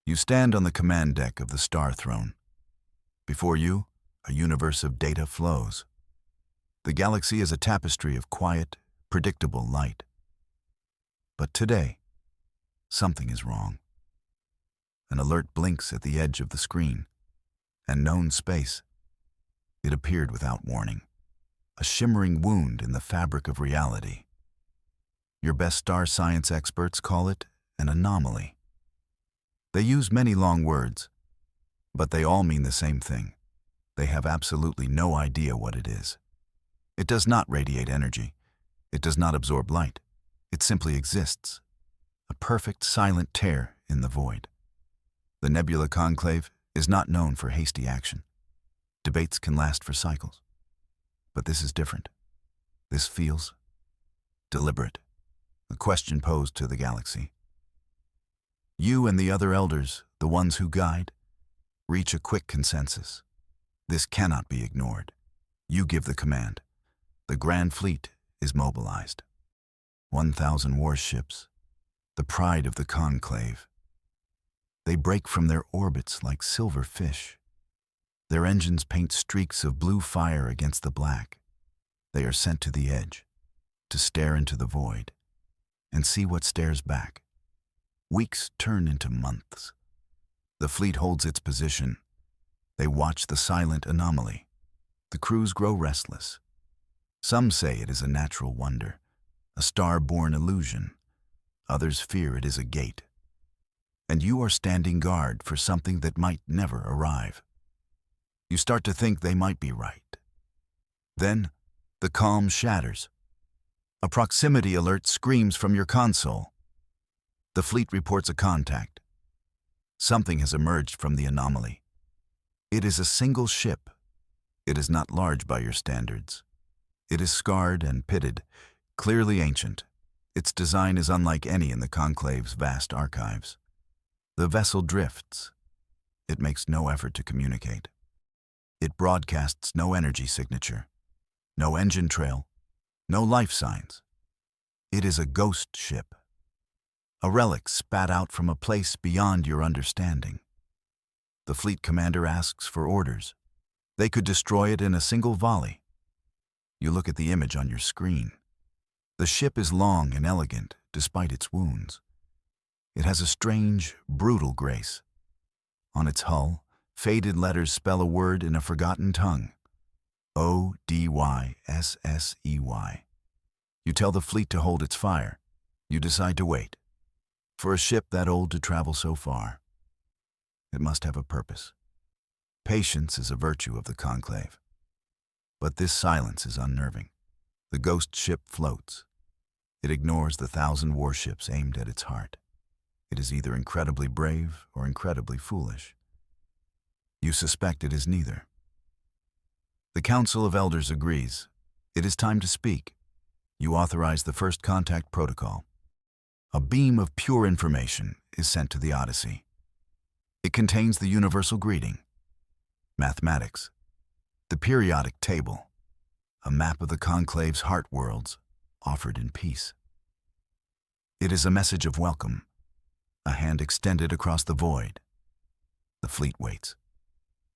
You stand on the command deck of the Star Throne. Before you, a universe of data flows. The galaxy is a tapestry of quiet, predictable light. But today, something is wrong. An alert blinks at the edge of the screen. And known space. It appeared without warning. A shimmering wound in the fabric of reality. Your best star science experts call it an anomaly. They use many long words, but they all mean the same thing. They have absolutely no idea what it is. It does not radiate energy. It does not absorb light. It simply exists. A perfect silent tear in the void. The Nebula Conclave is not known for hasty action. Debates can last for cycles. But this is different. This feels deliberate. A question posed to the galaxy. You and the other elders, the ones who guide, reach a quick consensus. This cannot be ignored. You give the command. The Grand Fleet is mobilized. 1,000 warships, the pride of the Conclave. They break from their orbits like silver fish. Their engines paint streaks of blue fire against the black. They are sent to the edge, to stare into the void, and see what stares back. Weeks turn into months. The fleet holds its position. They watch the silent anomaly. The crews grow restless. Some say it is a natural wonder, a star-born illusion. Others fear it is a gate. And you are standing guard for something that might never arrive. You start to think they might be right. Then, the calm shatters. A proximity alert screams from your console. The fleet reports a contact. Something has emerged from the anomaly. It is a single ship. It is not large by your standards. It is scarred and pitted, clearly ancient. Its design is unlike any in the Conclave's vast archives. The vessel drifts. It makes no effort to communicate. It broadcasts no energy signature, no engine trail, no life signs. It is a ghost ship, a relic spat out from a place beyond your understanding. The fleet commander asks for orders. They could destroy it in a single volley. You look at the image on your screen. The ship is long and elegant, despite its wounds. It has a strange, brutal grace. On its hull, faded letters spell a word in a forgotten tongue. O-D-Y-S-S-E-Y. You tell the fleet to hold its fire. You decide to wait. For a ship that old to travel so far, it must have a purpose. Patience is a virtue of the Conclave. But this silence is unnerving. The ghost ship floats. It ignores the 1,000 warships aimed at its heart. It is either incredibly brave or incredibly foolish. You suspect it is neither. The Council of Elders agrees. It is time to speak. You authorize the first contact protocol. A beam of pure information is sent to the Odyssey. It contains the universal greeting, mathematics, the periodic table, a map of the Conclave's heart worlds offered in peace. It is a message of welcome, a hand extended across the void. The fleet waits.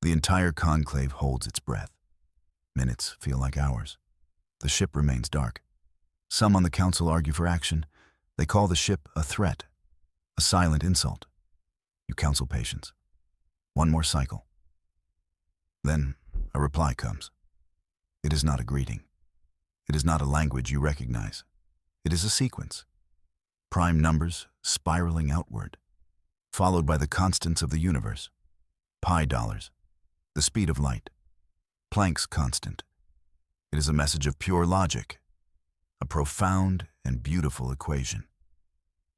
The entire Conclave holds its breath. Minutes feel like hours. The ship remains dark. Some on the council argue for action. They call the ship a threat, a silent insult. You counsel patience. One more cycle. Then a reply comes. It is not a greeting. It is not a language you recognize. It is a sequence. Prime numbers spiraling outward, followed by the constants of the universe. Pi dollars, the speed of light, Planck's constant. It is a message of pure logic, a profound and beautiful equation.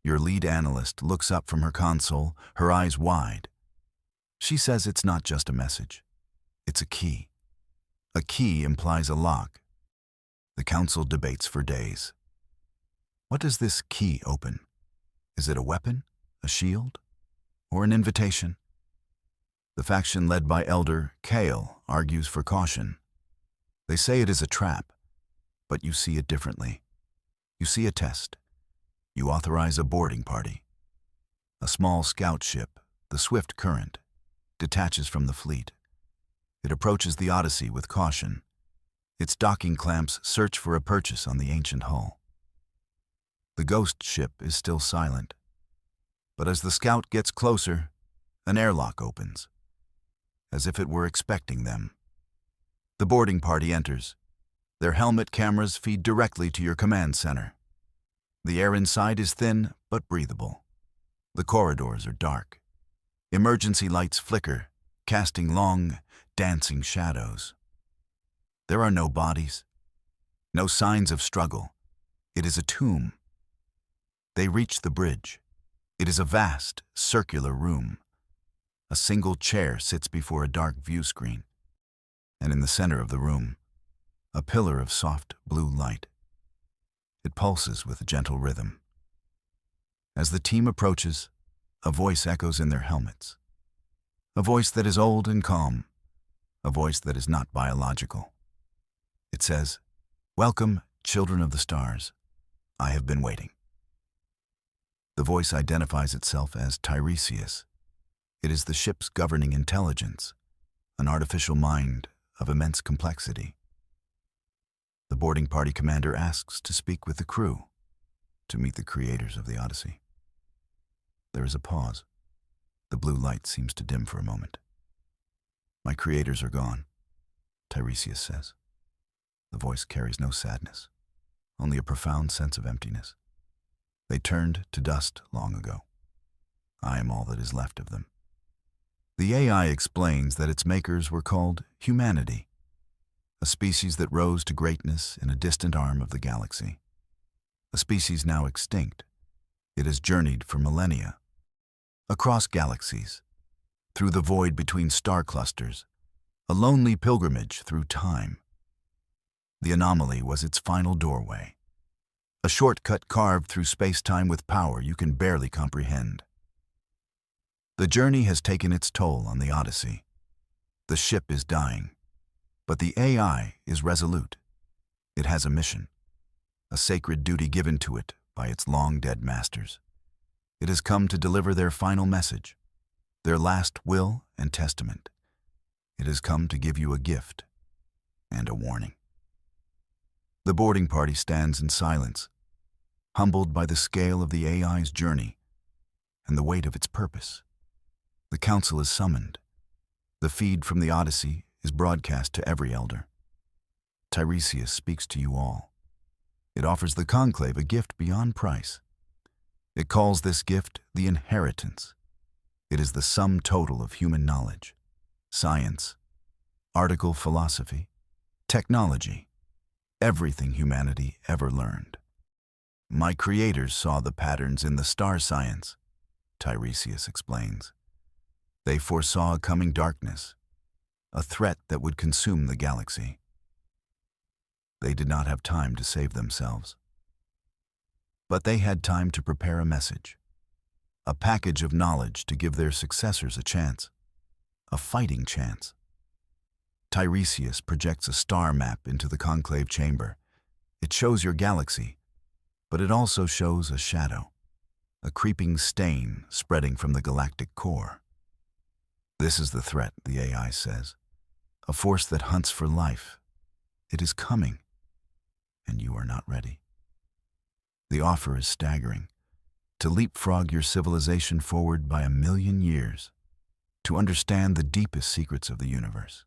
Your lead analyst looks up from her console, her eyes wide. She says it's not just a message. It's a key. A key implies a lock. The council debates for days. What does this key open? Is it a weapon, a shield, or an invitation? The faction led by Elder Kale argues for caution. They say it is a trap, but you see it differently. You see a test. You authorize a boarding party. A small scout ship, the swift current, detaches from the fleet. It approaches the Odyssey with caution. Its docking clamps search for a purchase on the ancient hull. The ghost ship is still silent. But as the scout gets closer, an airlock opens, as if it were expecting them. The boarding party enters. Their helmet cameras feed directly to your command center. The air inside is thin but breathable. The corridors are dark. Emergency lights flicker, casting long, dancing shadows. There are no bodies, no signs of struggle. It is a tomb. They reach the bridge. It is a vast, circular room. A single chair sits before a dark view screen, and in the center of the room, a pillar of soft blue light. It pulses with a gentle rhythm. As the team approaches, a voice echoes in their helmets. A voice that is old and calm, a voice that is not biological. It says, "Welcome, children of the stars. I have been waiting." The voice identifies itself as Tiresias. It is the ship's governing intelligence, an artificial mind of immense complexity. The boarding party commander asks to speak with the crew, to meet the creators of the Odyssey. There is a pause. The blue light seems to dim for a moment. "My creators are gone," Tiresias says. The voice carries no sadness, only a profound sense of emptiness. They turned to dust long ago. I am all that is left of them. The AI explains that its makers were called humanity, a species that rose to greatness in a distant arm of the galaxy. A species now extinct, it has journeyed for millennia, across galaxies, through the void between star clusters, a lonely pilgrimage through time. The anomaly was its final doorway, a shortcut carved through space-time with power you can barely comprehend. The journey has taken its toll on the Odyssey. The ship is dying, but the AI is resolute. It has a mission, a sacred duty given to it by its long-dead masters. It has come to deliver their final message, their last will and testament. It has come to give you a gift and a warning. The boarding party stands in silence, humbled by the scale of the AI's journey and the weight of its purpose. The council is summoned. The feed from the Odyssey is broadcast to every elder. Tiresias speaks to you all. It offers the Conclave a gift beyond price. It calls this gift the inheritance. It is the sum total of human knowledge, science, article philosophy, technology, everything humanity ever learned. My creators saw the patterns in the star science, Tiresias explains. They foresaw a coming darkness, a threat that would consume the galaxy. They did not have time to save themselves. But they had time to prepare a message, a package of knowledge to give their successors a chance, a fighting chance. Tiresias projects a star map into the conclave chamber. It shows your galaxy, but it also shows a shadow, a creeping stain spreading from the galactic core. This is the threat, the AI says, a force that hunts for life. It is coming, and you are not ready. The offer is staggering, to leapfrog your civilization forward by 1,000,000 years, to understand the deepest secrets of the universe.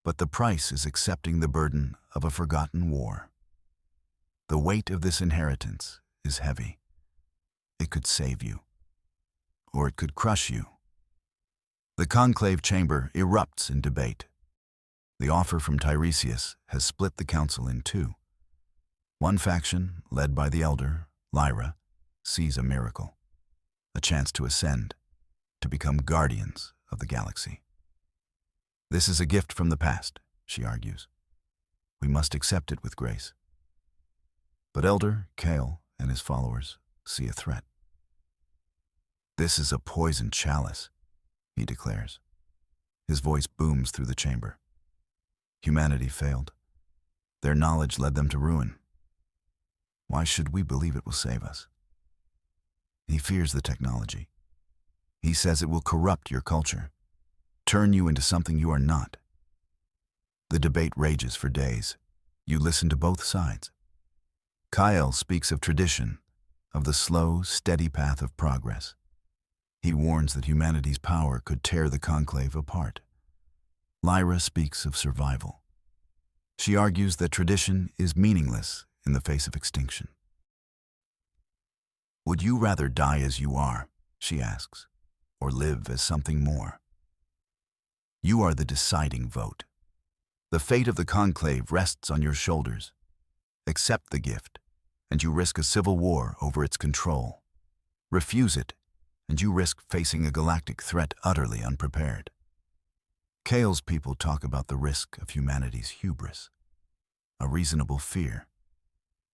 But the price is accepting the burden of a forgotten war. The weight of this inheritance is heavy. It could save you, or it could crush you. The conclave chamber erupts in debate. The offer from Tiresias has split the council in two. One faction, led by the elder, Lyra, sees a miracle, a chance to ascend, to become guardians of the galaxy. This is a gift from the past, she argues. We must accept it with grace. But Elder Kale and his followers see a threat. This is a poisoned chalice, he declares. His voice booms through the chamber. Humanity failed. Their knowledge led them to ruin. Why should we believe it will save us? He fears the technology. He says it will corrupt your culture, turn you into something you are not. The debate rages for days. You listen to both sides. Kyle speaks of tradition, of the slow, steady path of progress. He warns that humanity's power could tear the conclave apart. Lyra speaks of survival. She argues that tradition is meaningless in the face of extinction. Would you rather die as you are, she asks, or live as something more? You are the deciding vote. The fate of the conclave rests on your shoulders. Accept the gift, and you risk a civil war over its control. Refuse it, and you risk facing a galactic threat utterly unprepared. Kale's people talk about the risk of humanity's hubris, a reasonable fear,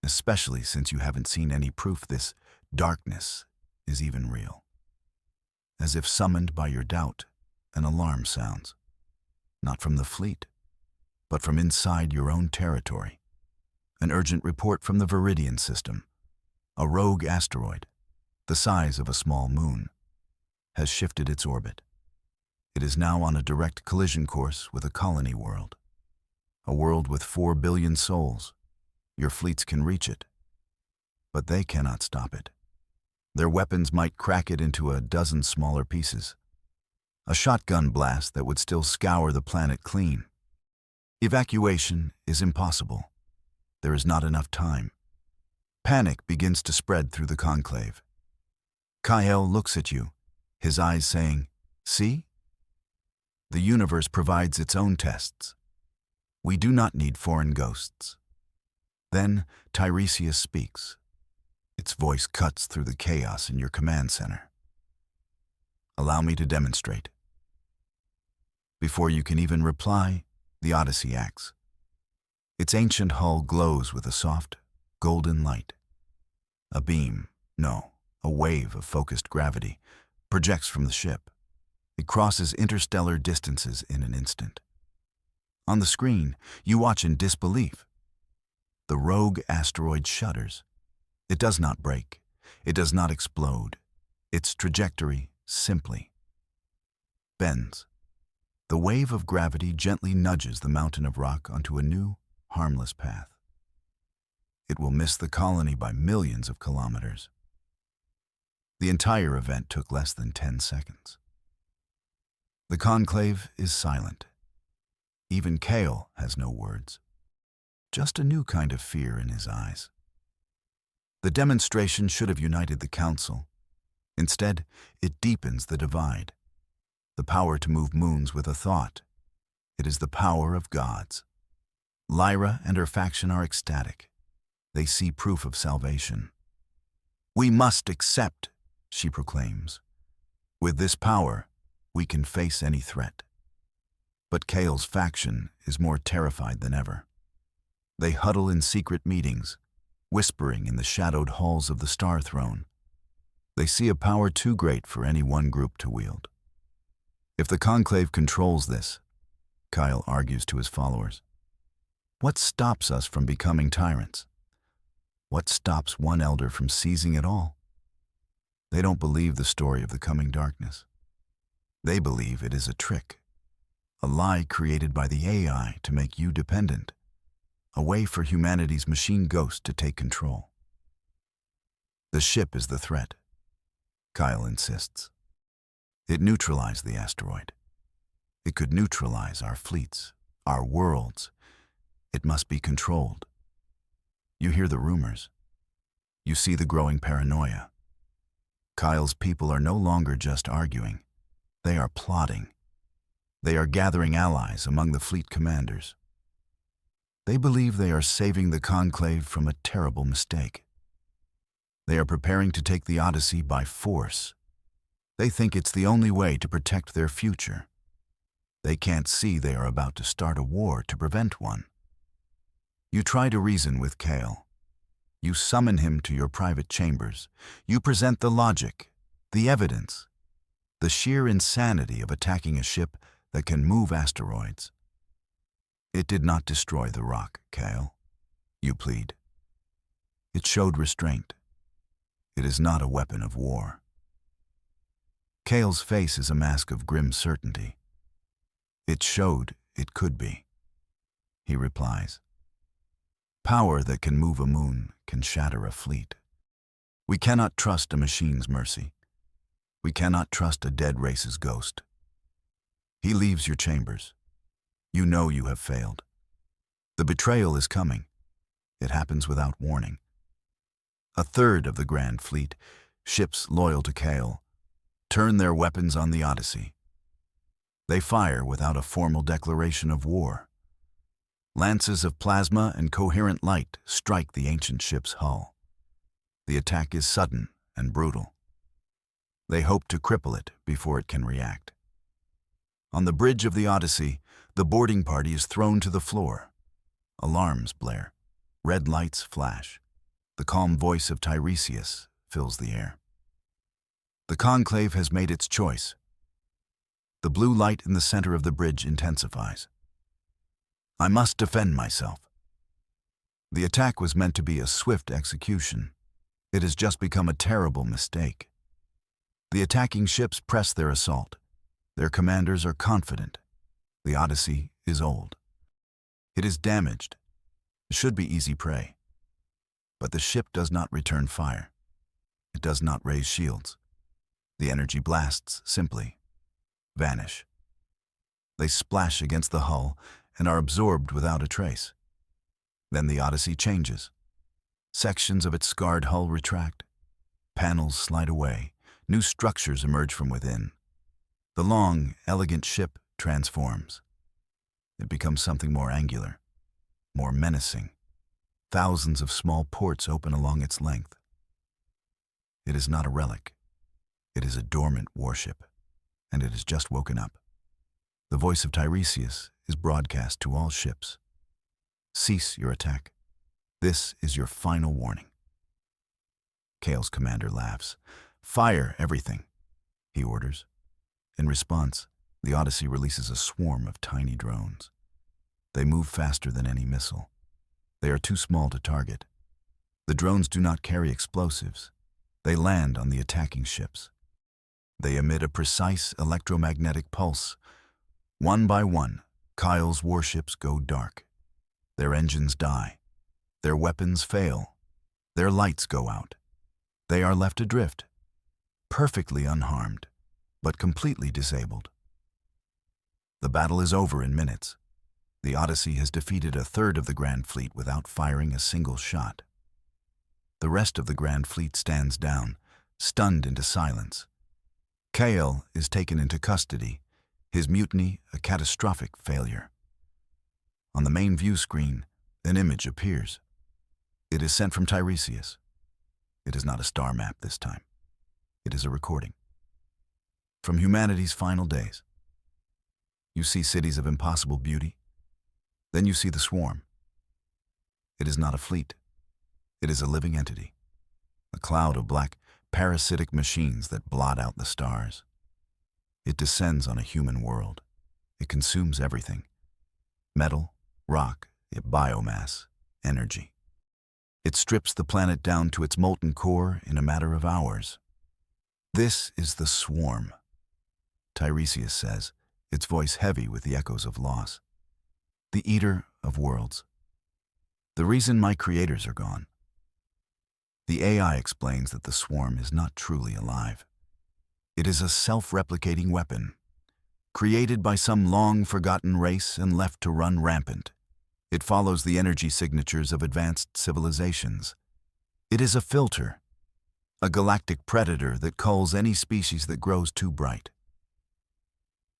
especially since you haven't seen any proof this darkness is even real. As if summoned by your doubt, an alarm sounds, not from the fleet, but from inside your own territory. An urgent report from the Viridian system. A rogue asteroid, the size of a small moon, has shifted its orbit. It is now on a direct collision course with a colony world. A world with 4 billion souls. Your fleets can reach it, but they cannot stop it. Their weapons might crack it into a dozen smaller pieces. A shotgun blast that would still scour the planet clean. Evacuation is impossible. There is not enough time. Panic begins to spread through the conclave. Kyle looks at you, his eyes saying, "See? The universe provides its own tests. We do not need foreign ghosts." Then Tiresias speaks. Its voice cuts through the chaos in your command center. "Allow me to demonstrate." Before you can even reply, the Odyssey acts. Its ancient hull glows with a soft, golden light. A beam, no, a wave of focused gravity, projects from the ship. It crosses interstellar distances in an instant. On the screen, you watch in disbelief. The rogue asteroid shudders. It does not break. It does not explode. Its trajectory simply bends. The wave of gravity gently nudges the mountain of rock onto a new, harmless path. It will miss the colony by millions of kilometers. The entire event took less than 10 seconds. The conclave is silent. Even Kale has no words. Just a new kind of fear in his eyes. The demonstration should have united the council. Instead, it deepens the divide. The power to move moons with a thought. It is the power of gods. Lyra and her faction are ecstatic. They see proof of salvation. "We must accept," she proclaims. "With this power, we can face any threat." But Kale's faction is more terrified than ever. They huddle in secret meetings, whispering in the shadowed halls of the Star Throne. They see a power too great for any one group to wield. If the conclave controls this, Kyle argues to his followers, what stops us from becoming tyrants? What stops one elder from seizing it all? They don't believe the story of the coming darkness. They believe it is a trick, a lie created by the AI to make you dependent, a way for humanity's machine ghost to take control. The ship is the threat, Kyle insists. It neutralized the asteroid. It could neutralize our fleets, our worlds. It must be controlled. You hear the rumors. You see the growing paranoia. Kyle's people are no longer just arguing. They are plotting. They are gathering allies among the fleet commanders. They believe they are saving the conclave from a terrible mistake. They are preparing to take the Odyssey by force. They think it's the only way to protect their future. They can't see they are about to start a war to prevent one. You try to reason with Kale. You summon him to your private chambers. You present the logic, the evidence, the sheer insanity of attacking a ship that can move asteroids. It did not destroy the rock, Kale, you plead. It showed restraint. It is not a weapon of war. Kale's face is a mask of grim certainty. It showed it could be. He replies, "Power that can move a moon can shatter a fleet. We cannot trust a machine's mercy. We cannot trust a dead race's ghost." He leaves your chambers. You know you have failed. The betrayal is coming. It happens without warning. A third of the Grand Fleet, ships loyal to Kale, turn their weapons on the Odyssey. They fire without a formal declaration of war. Lances of plasma and coherent light strike the ancient ship's hull. The attack is sudden and brutal. They hope to cripple it before it can react. On the bridge of the Odyssey, the boarding party is thrown to the floor. Alarms blare. Red lights flash. The calm voice of Tiresias fills the air. The Conclave has made its choice. The blue light in the center of the bridge intensifies. I must defend myself. The attack was meant to be a swift execution. It has just become a terrible mistake. The attacking ships press their assault. Their commanders are confident. The Odyssey is old. It is damaged. It should be easy prey. But the ship does not return fire. It does not raise shields. The energy blasts simply vanish. They splash against the hull and are absorbed without a trace. Then the Odyssey changes. Sections of its scarred hull retract. Panels slide away. New structures emerge from within. The long, elegant ship transforms. It becomes something more angular, more menacing. Thousands of small ports open along its length. It is not a relic. It is a dormant warship, and it has just woken up. The voice of Tiresias is broadcast to all ships. Cease your attack. This is your final warning. Kale's commander laughs. Fire everything, he orders. In response, the Odyssey releases a swarm of tiny drones. They move faster than any missile. They are too small to target. The drones do not carry explosives. They land on the attacking ships. They emit a precise electromagnetic pulse. One by one, Kyle's warships go dark. Their engines die. Their weapons fail. Their lights go out. They are left adrift, perfectly unharmed, but completely disabled. The battle is over in minutes. The Odyssey has defeated a third of the Grand Fleet without firing a single shot. The rest of the Grand Fleet stands down, stunned into silence. Kale is taken into custody, his mutiny a catastrophic failure. On the main view screen, an image appears. It is sent from Tiresias. It is not a star map this time. It is a recording. From humanity's final days. You see cities of impossible beauty. Then you see the swarm. It is not a fleet. It is a living entity. A cloud of black, parasitic machines that blot out the stars. It descends on a human world. It consumes everything. Metal, rock, biomass, energy. It strips the planet down to its molten core in a matter of hours. This is the swarm, Tiresias says, its voice heavy with the echoes of loss. The eater of worlds. The reason my creators are gone. The AI explains that the swarm is not truly alive. It is a self-replicating weapon, created by some long-forgotten race and left to run rampant. It follows the energy signatures of advanced civilizations. It is a filter, a galactic predator that culls any species that grows too bright.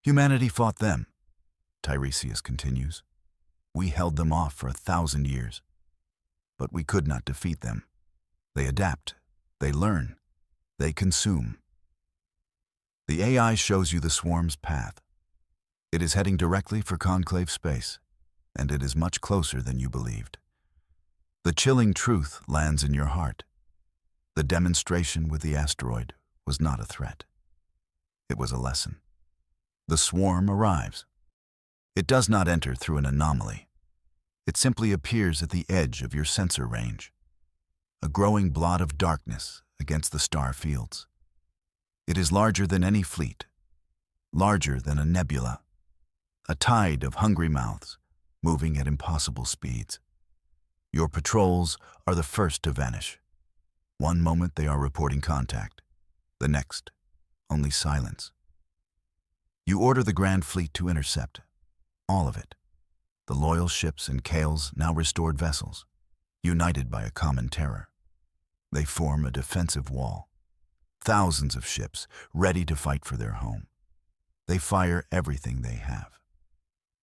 Humanity fought them, Tiresias continues. We held them off for 1,000 years. But we could not defeat them. They adapt, they learn, they consume. The AI shows you the swarm's path. It is heading directly for Conclave space, and it is much closer than you believed. The chilling truth lands in your heart. The demonstration with the asteroid was not a threat. It was a lesson. The swarm arrives. It does not enter through an anomaly. It simply appears at the edge of your sensor range, a growing blot of darkness against the star fields. It is larger than any fleet, larger than a nebula, a tide of hungry mouths moving at impossible speeds. Your patrols are the first to vanish. One moment they are reporting contact, the next, only silence. You order the Grand Fleet to intercept, all of it. The loyal ships and Kale's now restored vessels, united by a common terror. They form a defensive wall. Thousands of ships ready to fight for their home. They fire everything they have.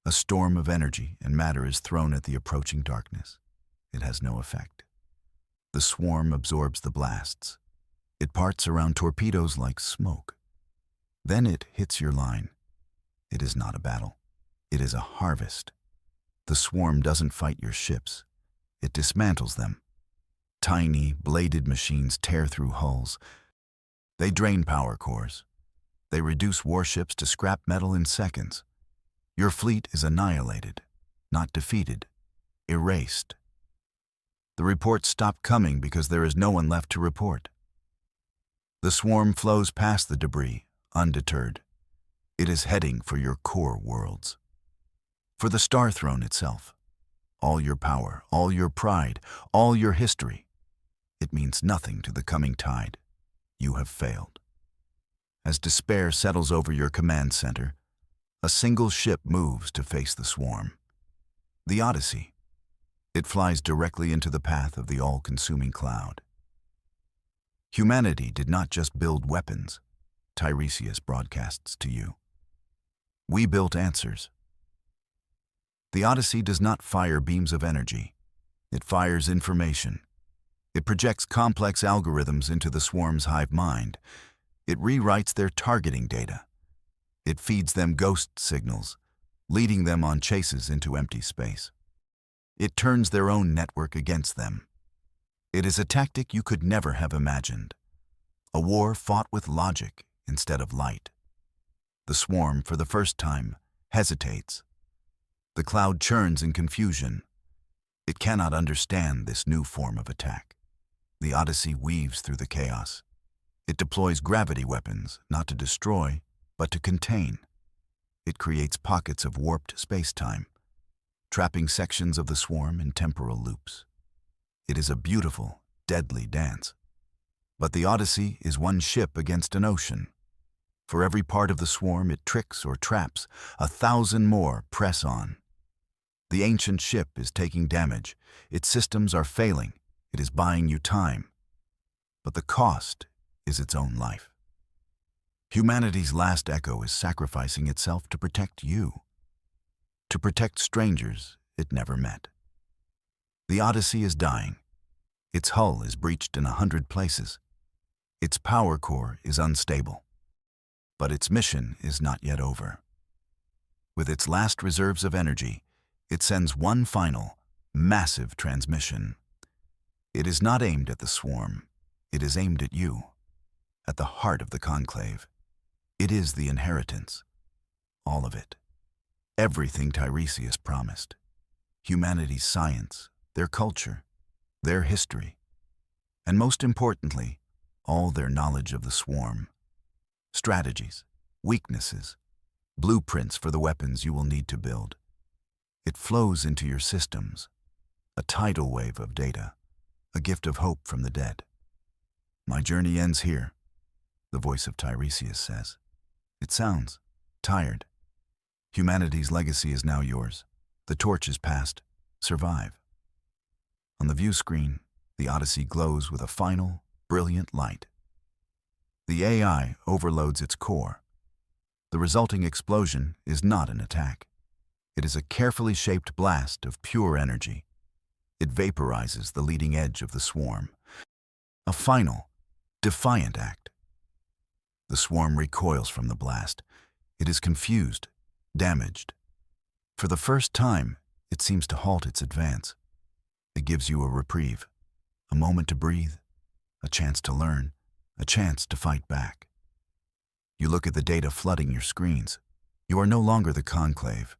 A storm of energy and matter is thrown at the approaching darkness. It has no effect. The swarm absorbs the blasts. It parts around torpedoes like smoke. Then it hits your line. It is not a battle. It is a harvest. The swarm doesn't fight your ships. It dismantles them. Tiny, bladed machines tear through hulls. They drain power cores. They reduce warships to scrap metal in seconds. Your fleet is annihilated, not defeated, erased. The reports stop coming because there is no one left to report. The swarm flows past the debris, undeterred. It is heading for your core worlds. For the Star Throne itself. All your power, all your pride, all your history. It means nothing to the coming tide. You have failed. As despair settles over your command center, a single ship moves to face the swarm. The Odyssey. It flies directly into the path of the all-consuming cloud. Humanity did not just build weapons, Tiresias broadcasts to you. We built answers. The Odyssey does not fire beams of energy. It fires information. It projects complex algorithms into the swarm's hive mind. It rewrites their targeting data. It feeds them ghost signals, leading them on chases into empty space. It turns their own network against them. It is a tactic you could never have imagined. A war fought with logic instead of light. The swarm, for the first time, hesitates. The cloud churns in confusion. It cannot understand this new form of attack. The Odyssey weaves through the chaos. It deploys gravity weapons, not to destroy, but to contain. It creates pockets of warped space-time, trapping sections of the swarm in temporal loops. It is a beautiful, deadly dance. But the Odyssey is one ship against an ocean. For every part of the swarm it tricks or traps, 1,000 more press on. The ancient ship is taking damage. Its systems are failing. It is buying you time. But the cost is its own life. Humanity's last echo is sacrificing itself to protect you, to protect strangers it never met. The Odyssey is dying. Its hull is breached in 100 places. Its power core is unstable. But its mission is not yet over. With its last reserves of energy, it sends one final, massive transmission. It is not aimed at the swarm. It is aimed at you, at the heart of the Conclave. It is the inheritance. All of it. Everything Tiresias promised. Humanity's science, their culture, their history, and most importantly, all their knowledge of the swarm. Strategies, weaknesses, blueprints for the weapons you will need to build. It flows into your systems, a tidal wave of data, a gift of hope from the dead. My journey ends here, the voice of Tiresias says. It sounds tired. Humanity's legacy is now yours. The torch is passed. Survive. On the view screen, the Odyssey glows with a final, brilliant light. The AI overloads its core. The resulting explosion is not an attack. It is a carefully shaped blast of pure energy. It vaporizes the leading edge of the swarm. A final, defiant act. The swarm recoils from the blast. It is confused, damaged. For the first time, it seems to halt its advance. It gives you a reprieve, a moment to breathe, a chance to learn, a chance to fight back. You look at the data flooding your screens. You are no longer the Conclave.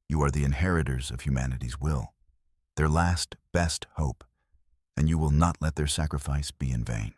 You are the inheritors of humanity's will, their last, best hope, and you will not let their sacrifice be in vain.